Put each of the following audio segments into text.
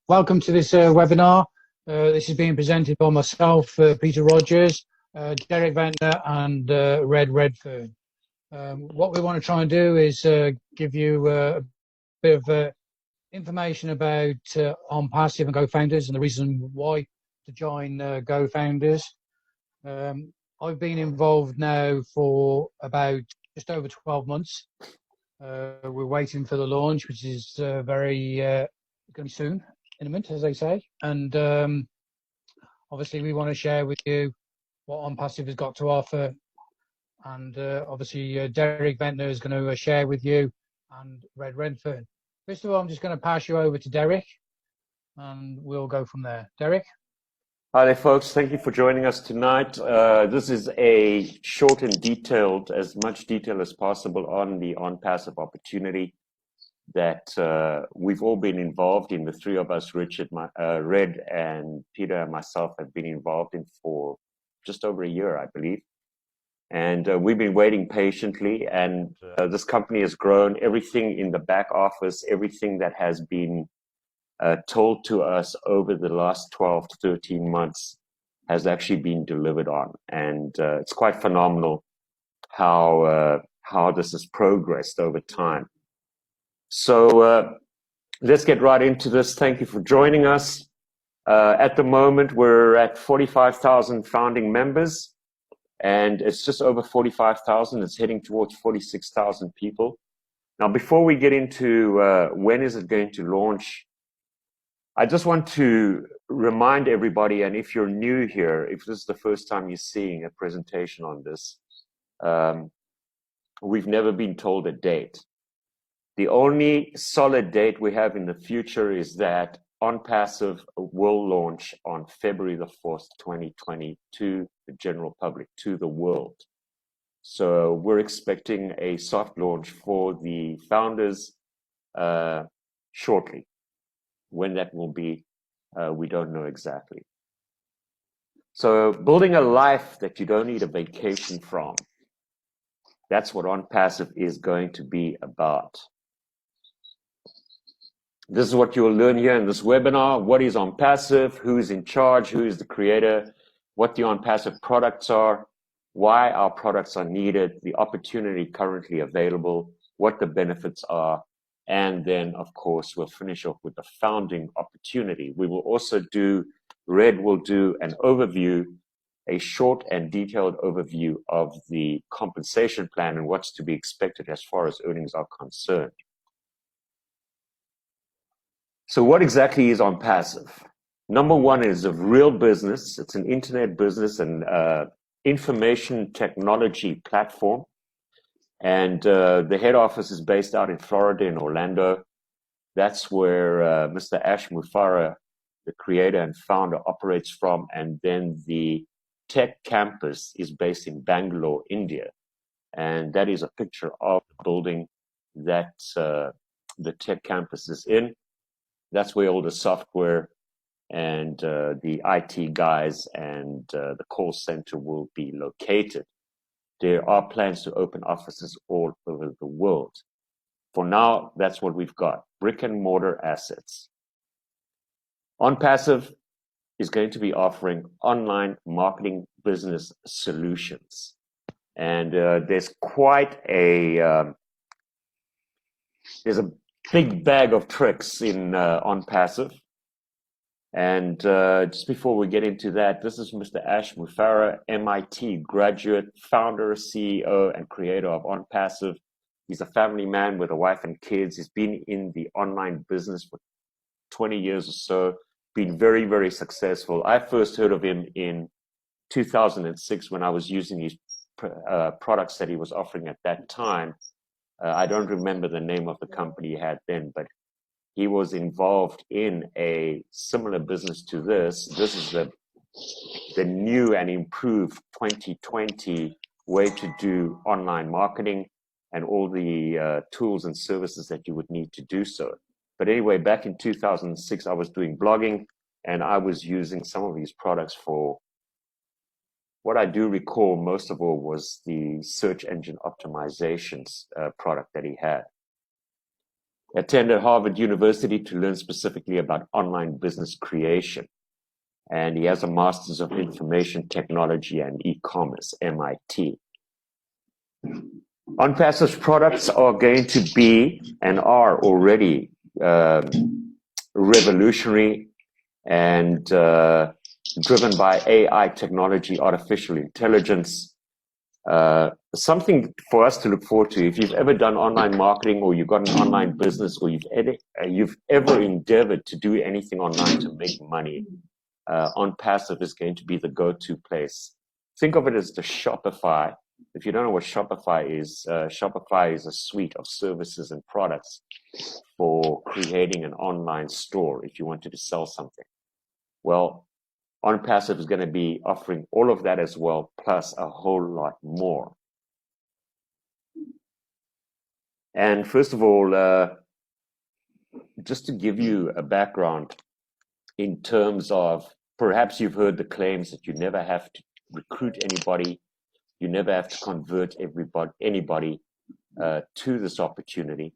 Welcome to this webinar. This is being presented by myself, Peter Rogers, Derek Ventnor, and Red Redfern. What we want to try and do is give you a bit of information about OnPassive and GoFounders and the reason why to join GoFounders. I've been involved now for about just over 12 months. We're waiting for the launch, which is very going to be soon, imminent, as they say. And obviously, we want to share with you what OnPassive has got to offer. And obviously, Derek Ventnor is going to share with you, and Red Redfern. First of all, I'm just going to pass you over to Derek, and we'll go from there. Derek? Hi there, folks. Thank you for joining us tonight. This is a short and detailed, as much detail as possible on the OnPassive opportunity that we've all been involved in. The three of us, Richard, Red, and Peter, and myself, have been involved in for just over a year, I believe. And we've been waiting patiently, and this company has grown. Everything in the back office, everything that has been told to us over the last 12 to 13 months has actually been delivered on. And it's quite phenomenal how this has progressed over time. So let's get right into this. Thank you for joining us. At the moment, we're at 45,000 founding members, and it's just over 45,000. It's heading towards 46,000 people. Now, before we get into when is it going to launch, I just want to remind everybody, and if you're new here, if this is the first time you're seeing a presentation on this, we've never been told a date. The only solid date we have in the future is that OnPassive will launch on February the 4th, 2020 to the general public, to the world. So we're expecting a soft launch for the founders shortly. When that will be, we don't know exactly. So building a life that you don't need a vacation from, that's what OnPassive is going to be about. This is what you'll learn here in this webinar. What is OnPassive? Who is in charge? Who is the creator? What the OnPassive products are? Why our products are needed? The opportunity currently available? What the benefits are? And then, of course, we'll finish off with the founding opportunity. We will also do, Red will do an overview, a short and detailed overview of the compensation plan and what's to be expected as far as earnings are concerned. So what exactly is OnPassive? Number one is a real business. It's an internet business and information technology platform. And the head office is based out in Florida, in Orlando. That's where Mr. Ash Mufareh, the creator and founder, operates from. And then the tech campus is based in Bangalore, India. And that is a picture of the building that the tech campus is in. That's where all the software and the IT guys and the call center will be located. There are plans to open offices all over the world. For now, that's what we've got, brick and mortar assets. OnPassive is going to be offering online marketing business solutions. And there's quite a, there's a big bag of tricks in OnPassive. And just before we get into that, this is Mr. Ash Mufareh, MIT graduate, founder, CEO, and creator of OnPassive. He's a family man with a wife and kids. He's been in the online business for 20 years or so, been very, very successful. I first heard of him in 2006 when I was using his products that he was offering at that time. I don't remember the name of the company he had then, but he was involved in a similar business to this. This is the new and improved 2020 way to do online marketing and all the tools and services that you would need to do so. But anyway, back in 2006, I was doing blogging and I was using some of these products for what I do recall most of all was the search engine optimizations product that he had. attended Harvard University to learn specifically about online business creation. And he has a Master's of Information Technology and E-commerce, MIT. OnPassive's products are going to be and are already revolutionary and driven by AI technology, artificial intelligence. Something for us to look forward to. If you've ever done online marketing, or you've got an online business, or you've ever endeavored to do anything online to make money, OnPassive is going to be the go-to place. Think of it as the Shopify. If you don't know what Shopify is a suite of services and products for creating an online store if you wanted to sell something. Well, OnPassive is going to be offering all of that as well, plus a whole lot more. And first of all, just to give you a background in terms of, perhaps you've heard the claims that you never have to recruit anybody, you never have to convert anybody to this opportunity.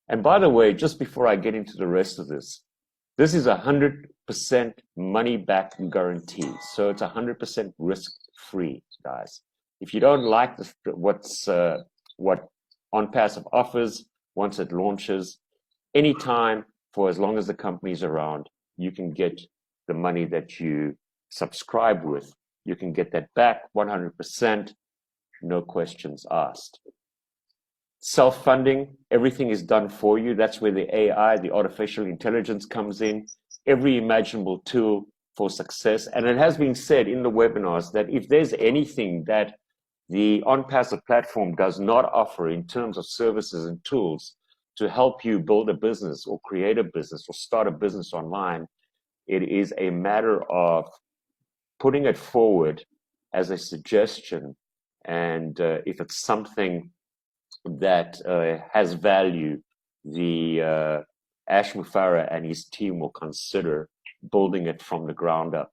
And by the way, just before I get into the rest of this is 100% money back guarantee. So it's 100% risk-free, guys. If you don't like what OnPassive offers once it launches, anytime for as long as the company's around, you can get the money that you subscribe with. You can get that back 100%, no questions asked. Self-funding, everything is done for you. That's where the AI, the artificial intelligence comes in. Every imaginable tool for success. And it has been said in the webinars that if there's anything that the OnPassive platform does not offer in terms of services and tools to help you build a business or create a business or start a business online, it is a matter of putting it forward as a suggestion. And if it's something that has value, the Ash Mufareh and his team will consider building it from the ground up.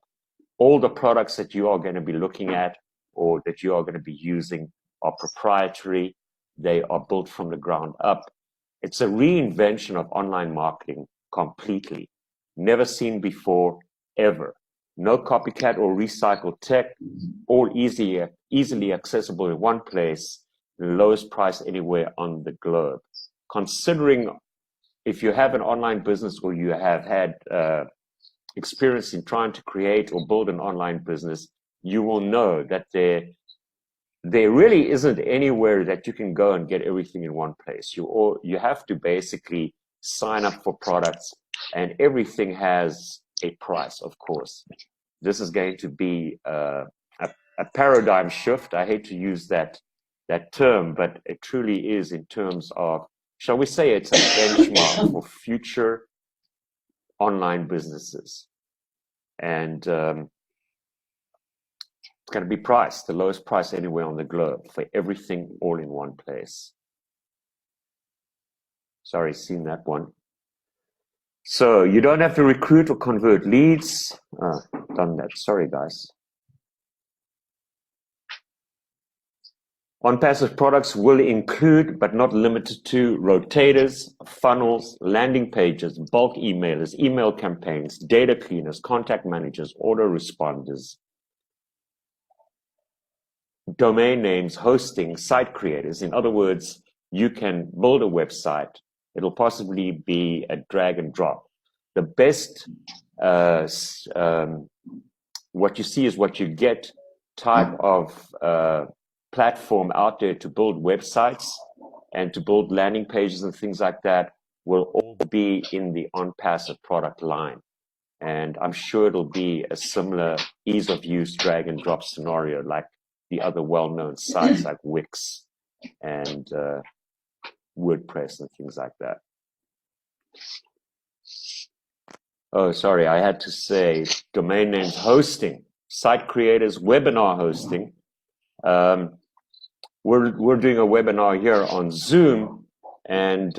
All the products that you are going to be looking at or that you are going to be using are proprietary. They are built from the ground up. It's a reinvention of online marketing completely. Never seen before, ever. No copycat or recycled tech, all easily accessible in one place, the lowest price anywhere on the globe. Considering if you have an online business or you have had experience in trying to create or build an online business, you will know that there really isn't anywhere that you can go and get everything in one place. You have to basically sign up for products, and everything has a price, of course. This is going to be a paradigm shift. I hate to use that term, but it truly is in terms of, shall we say, it's a benchmark for future online businesses. And it's going to be priced, the lowest price anywhere on the globe for everything all in one place. Sorry, seen that one. So you don't have to recruit or convert leads. Done that. Sorry, guys. OnPassive products will include, but not limited to, rotators, funnels, landing pages, bulk emailers, email campaigns, data cleaners, contact managers, autoresponders, domain names, hosting, site creators. In other words, you can build a website. It'll possibly be a drag and drop. The best, what you see is what you get type of platform out there to build websites and to build landing pages and things like that will all be in the OnPassive product line. And I'm sure it'll be a similar ease of use drag and drop scenario like the other well-known sites like Wix and WordPress and things like that. Oh, sorry, I had to say domain names, hosting, site creators, webinar hosting. We're doing a webinar here on Zoom, and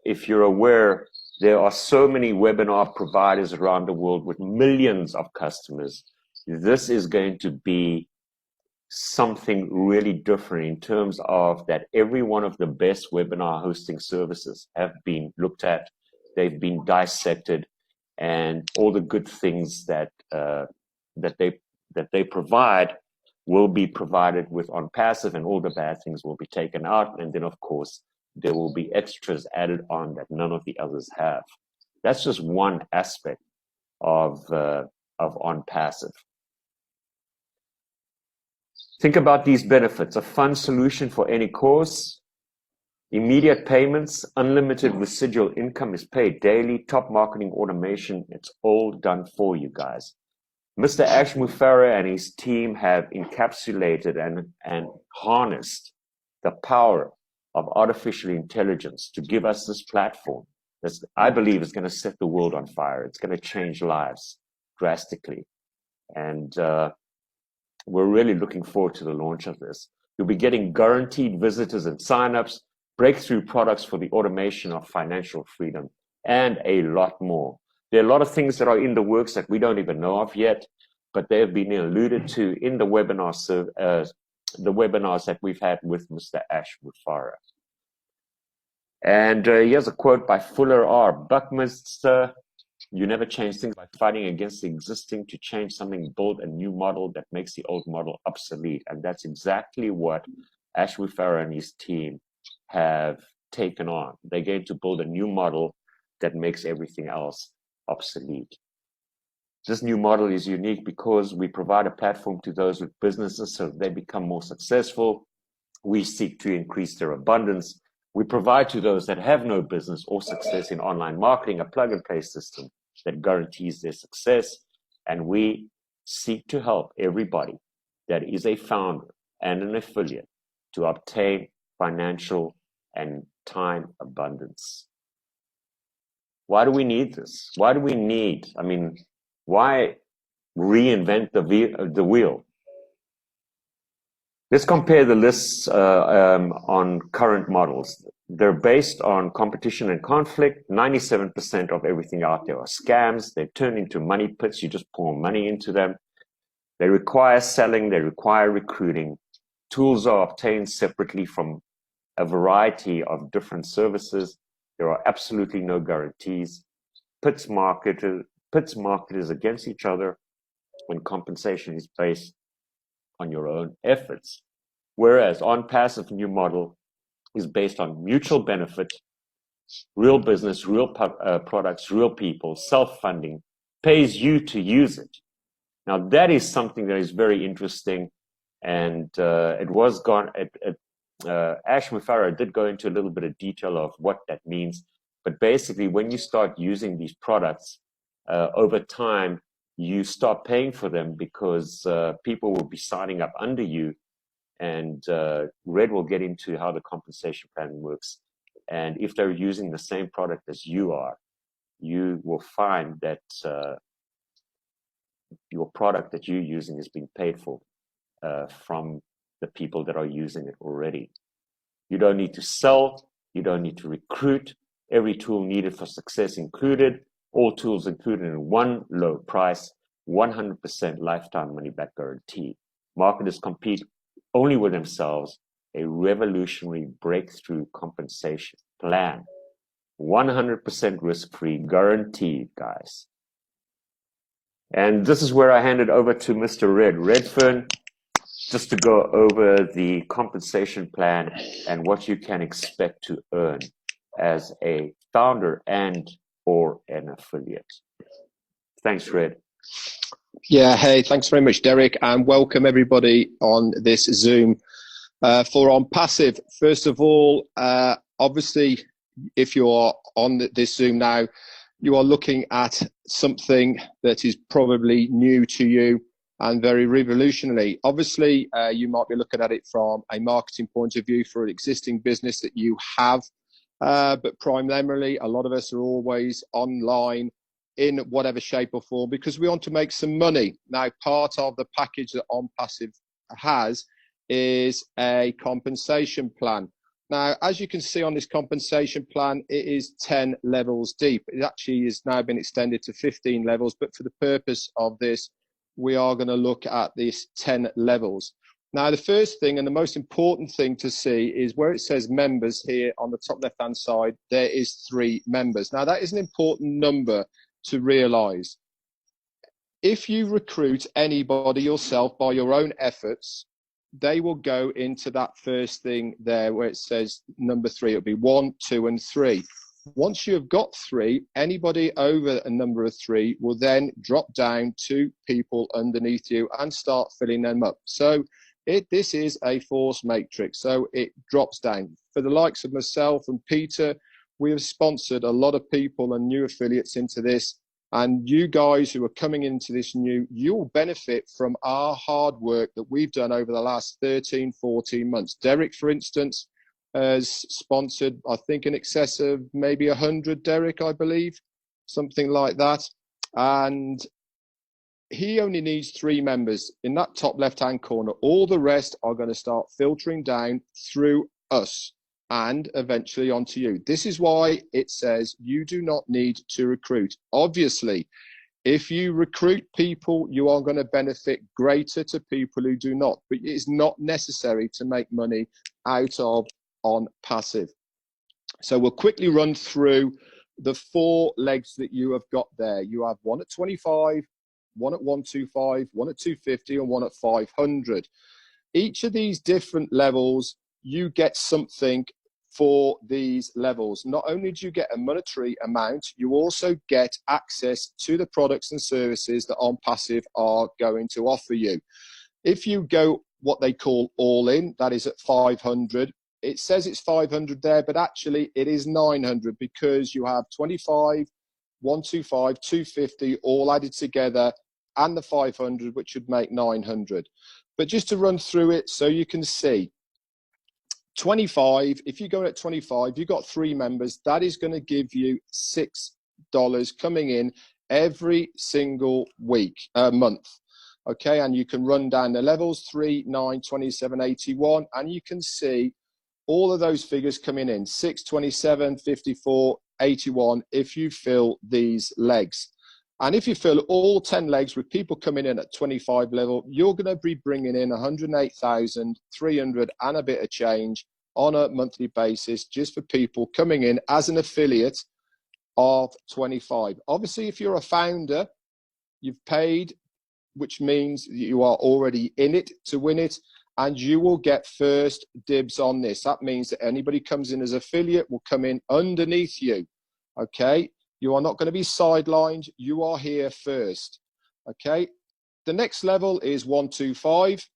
if you're aware, there are so many webinar providers around the world with millions of customers. This is going to be something really different in terms of that every one of the best webinar hosting services have been looked at, they've been dissected, and all the good things that they provide will be provided with on passive, and all the bad things will be taken out. And then, of course, there will be extras added on that none of the others have. That's just one aspect of on passive. Think about these benefits: a fund solution for any cause, immediate payments, unlimited residual income is paid daily, top marketing automation. It's all done for you guys. Mr. Ash Mufareh and his team have encapsulated and harnessed the power of artificial intelligence to give us this platform that I believe is going to set the world on fire. It's going to change lives drastically. And we're really looking forward to the launch of this. You'll be getting guaranteed visitors and signups, breakthrough products for the automation of financial freedom, and a lot more. There are a lot of things that are in the works that we don't even know of yet, but they have been alluded to in the webinars that we've had with Mr. Ash Mufareh. And here's a quote by Fuller R. Buckminster: "You never change things by fighting against the existing. To change something, build a new model that makes the old model obsolete." And that's exactly what Ash Mufareh and his team have taken on. They're going to build a new model that makes everything else obsolete. This new model is unique because we provide a platform to those with businesses so they become more successful. We seek to increase their abundance. We provide to those that have no business or success in online marketing a plug-and-play system that guarantees their success. And we seek to help everybody that is a founder and an affiliate to obtain financial and time abundance. Why do we need this? Why do we need, why reinvent the wheel? Let's compare the lists on current models. They're based on competition and conflict. 97% of everything out there are scams. They turn into money pits. You just pour money into them. They require selling. They require recruiting. Tools are obtained separately from a variety of different services. There are absolutely no guarantees. Pits marketers against each other, and compensation is based on your own efforts. Whereas on passive new model is based on mutual benefit, real business, real products, real people, self-funding, pays you to use it. Now that is something that is very interesting, and Ash Mufareh did go into a little bit of detail of what that means. But basically, when you start using these products, over time, you start paying for them because people will be signing up under you. And Red will get into how the compensation plan works. And if they're using the same product as you are, you will find that your product that you're using is being paid for from the people that are using it already. You don't need to sell. You don't need to recruit. Every tool needed for success included. All tools included in one low price, 100% lifetime money back guarantee. Marketers compete only with themselves. A revolutionary breakthrough compensation plan. 100% risk-free, guaranteed, guys. And this is where I hand it over to Mr. Redfern, just to go over the compensation plan and what you can expect to earn as a founder and or an affiliate. Thanks, Red. Yeah, hey, thanks very much, Derek, and welcome everybody on this Zoom for On Passive. First of all, obviously, if you are on this Zoom now, you are looking at something that is probably new to you and very revolutionary. Obviously, you might be looking at it from a marketing point of view for an existing business that you have, but primarily, a lot of us are always online in whatever shape or form because we want to make some money. Now, part of the package that On Passive has is a compensation plan. Now, as you can see on this compensation plan, it is 10 levels deep. It actually has now been extended to 15 levels, but for the purpose of this, we are going to look at these 10 levels. Now, the first thing and the most important thing to see is where it says members here on the top left-hand side, there is 3 members. Now, that is an important number to realize. If you recruit anybody yourself by your own efforts, they will go into that first thing there where it says number 3. It'll be 1, 2, and 3. Once you have got 3, anybody over a number of 3 will then drop down to people underneath you and start filling them up. So this is a force matrix, so it drops down. For the likes of myself and Peter, we have sponsored a lot of people and new affiliates into this, and you guys who are coming into this new, you'll benefit from our hard work that we've done over the last 13, 14 months. Derek, for instance, has sponsored, I think, in excess of maybe 100, Derek, I believe, something like that. And he only needs 3 members in that top left-hand corner. All the rest are going to start filtering down through us and eventually onto you. This is why it says you do not need to recruit. Obviously, if you recruit people, you are going to benefit greater to people who do not, but it is not necessary to make money out of on passive. So we'll quickly run through the 4 legs that you have got there. You have one at 25, one at 125, one at 250, and one at 500. Each of these different levels, you get something for these levels. Not only do you get a monetary amount, you also get access to the products and services that On Passive are going to offer you. If you go what they call all in, that is at 500, it says it's 500 there, but actually it is 900 because you have 25, 125, 250 all added together and the 500, which would make 900. But just to run through it so you can see, 25, if you go at 25, you've got 3 members, that is going to give you $6 coming in every single week, month. Okay, and you can run down the levels, 3, 9, 27, 81, and you can see all of those figures coming in, 6, 27, 54, 81, if you fill these legs. And if you fill all 10 legs with people coming in at 25 level, you're going to be bringing in 108,300 and a bit of change on a monthly basis just for people coming in as an affiliate of 25. Obviously, if you're a founder, you've paid, which means you are already in it to win it, and you will get first dibs on this. That means that anybody comes in as affiliate will come in underneath you, okay? You are not going to be sidelined. You are here first, okay? The next level is 125.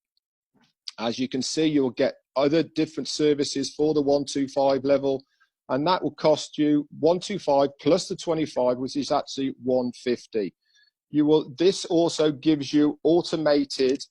As you can see, you'll get other different services for the 125 level, and that will cost you 125 plus the 25, which is actually 150. This also gives you automated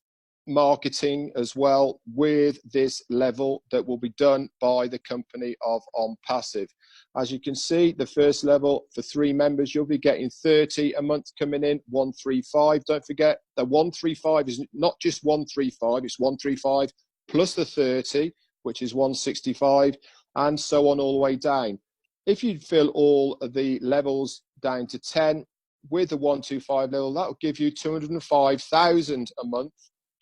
marketing as well with this level that will be done by the company of On Passive. As you can see, the first level for 3 members, you'll be getting 30 a month coming in, 135. Don't forget the 135 is not just 135, it's 135 plus the 30, which is 165, and so on all the way down. If you fill all of the levels down to 10 with the 125 level, that will give you 205,000 a month.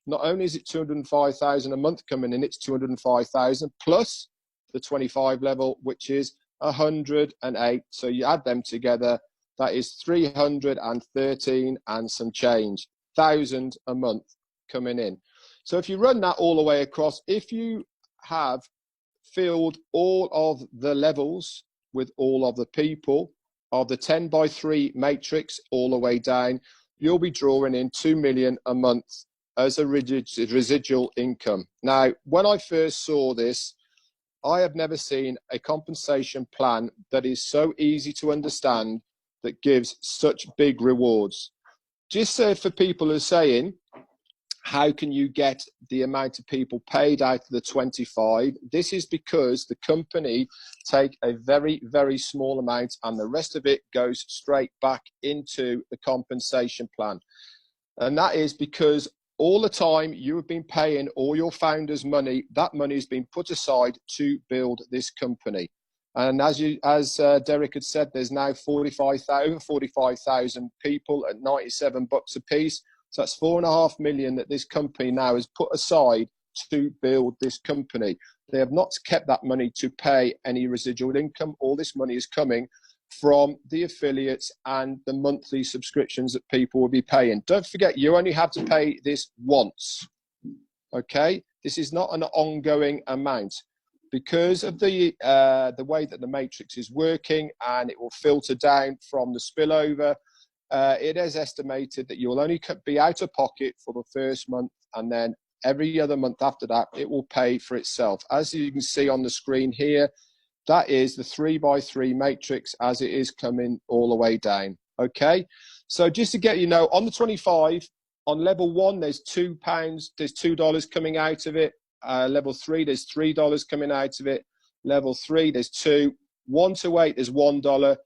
Not only is it 205,000 a month coming in, it's 205,000 plus the 25 level, which is 108. So you add them together, that is 313 and some change thousand a month coming in. So if you run that all the way across, if you have filled all of the levels with all of the people of the 10 by 3 matrix all the way down, you'll be drawing in 2 million a month as a residual income. Now, when I first saw this, I have never seen a compensation plan that is so easy to understand that gives such big rewards. Just for people who are saying, how can you get the amount of people paid out of the 25? This is because the company take a very, very small amount and the rest of it goes straight back into the compensation plan. And that is because all the time you have been paying all your founders money, that money has been put aside to build this company. And as Derek had said, there's now over 45,000 people at $97 a piece. So that's $4.5 million that this company now has put aside to build this company. They have not kept that money to pay any residual income. All this money is coming from the affiliates and the monthly subscriptions that people will be paying. Don't forget, you only have to pay this once. Okay, this is not an ongoing amount. Because of the way that the matrix is working, and it will filter down from the spillover, it is estimated that you will only be out of pocket for the first month, and then every other month after that, it will pay for itself. As you can see on the screen here, that is the 3x3 matrix as it is coming all the way down. Okay, so just to get you know, on the 25, on level 1, there's £2, there's $2 coming out of it. Level 3, there's $3 coming out of it. Level 3, there's 2. 1 to 8, there's $1.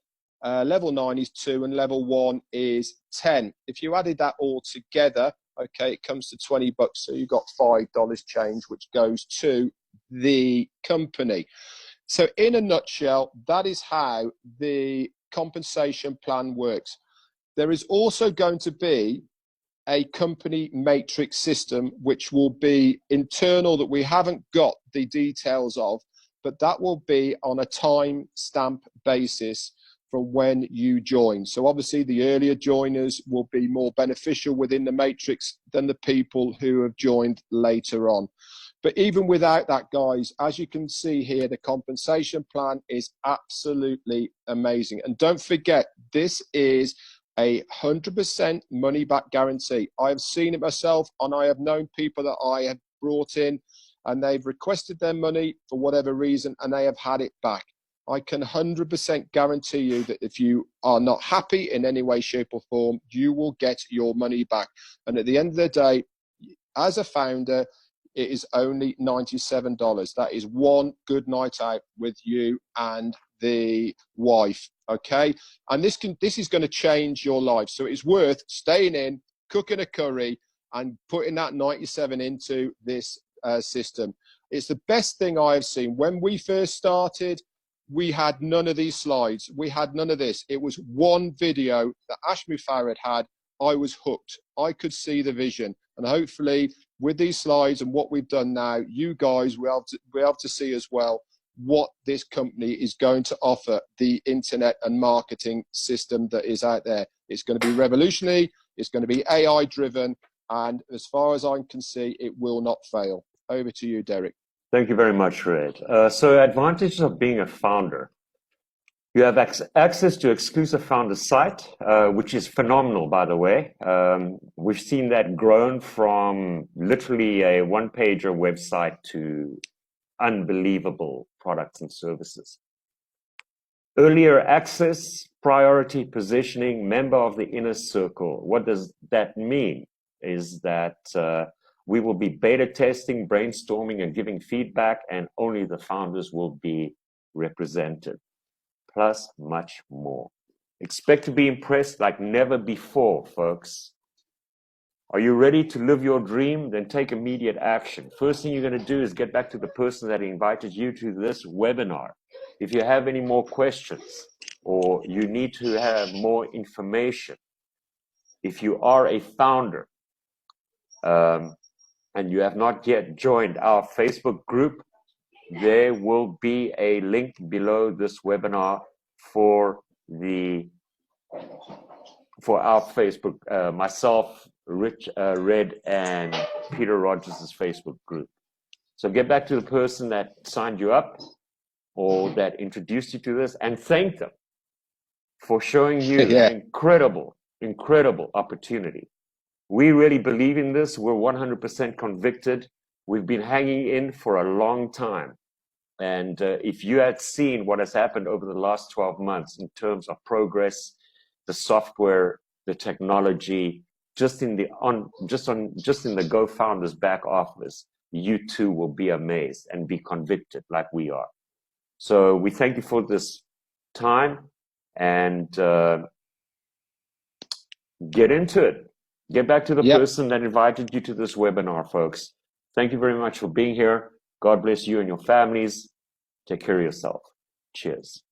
Level 9 is 2, and level 1 is 10. If you added that all together, okay, it comes to $20. So you've got $5 change, which goes to the company. So in a nutshell, that is how the compensation plan works. There is also going to be a company matrix system, which will be internal, that we haven't got the details of, but that will be on a time stamp basis from when you join. So obviously the earlier joiners will be more beneficial within the matrix than the people who have joined later on. But even without that, guys, as you can see here, the compensation plan is absolutely amazing. And don't forget, this is a 100% money back guarantee. I have seen it myself, and I have known people that I have brought in and they've requested their money for whatever reason and they have had it back. I can 100% guarantee you that if you are not happy in any way, shape or form, you will get your money back. And at the end of the day, as a founder, it is only $97. That is one good night out with you and the wife, okay? And this is going to change your life. So it's worth staying in, cooking a curry, and putting that 97 into this system. It's the best thing I have seen. When we first started, we had none of these slides. We had none of this. It was one video that Ashmi Farad had. I was hooked. I could see the vision. And hopefully with these slides and what we've done now, you guys will be able to see as well what this company is going to offer, the internet and marketing system that is out there. It's going to be revolutionary. It's going to be AI driven. And as far as I can see, it will not fail. Over to you, Derek. Thank you very much, Red. So advantages of being a founder. You have access to exclusive founder site, which is phenomenal, by the way. We've seen that grown from literally a one-pager website to unbelievable products and services. Earlier access, priority positioning, member of the inner circle. What does that mean? Is that we will be beta testing, brainstorming, and giving feedback, and only the founders will be represented. Plus much more. Expect to be impressed like never before, folks. Are you ready to live your dream? Then take immediate action. First thing you're going to do is get back to the person that invited you to this webinar. If you have any more questions or you need to have more information, if you are a founder and you have not yet joined our Facebook group, there will be a link below this webinar for our Facebook, myself, Rich, Red, and Peter Rogers' Facebook group. So get back to the person that signed you up or that introduced you to this and thank them for showing you an incredible opportunity. We really believe in this. We're 100% convicted. We've been hanging in for a long time. And if you had seen what has happened over the last 12 months in terms of progress, the software, the technology, just in the GoFounders back office, you too will be amazed and be convicted like we are. So we thank you for this time and get into it. Get back to the person that invited you to this webinar, folks. Thank you very much for being here. God bless you and your families. Take care of yourself. Cheers.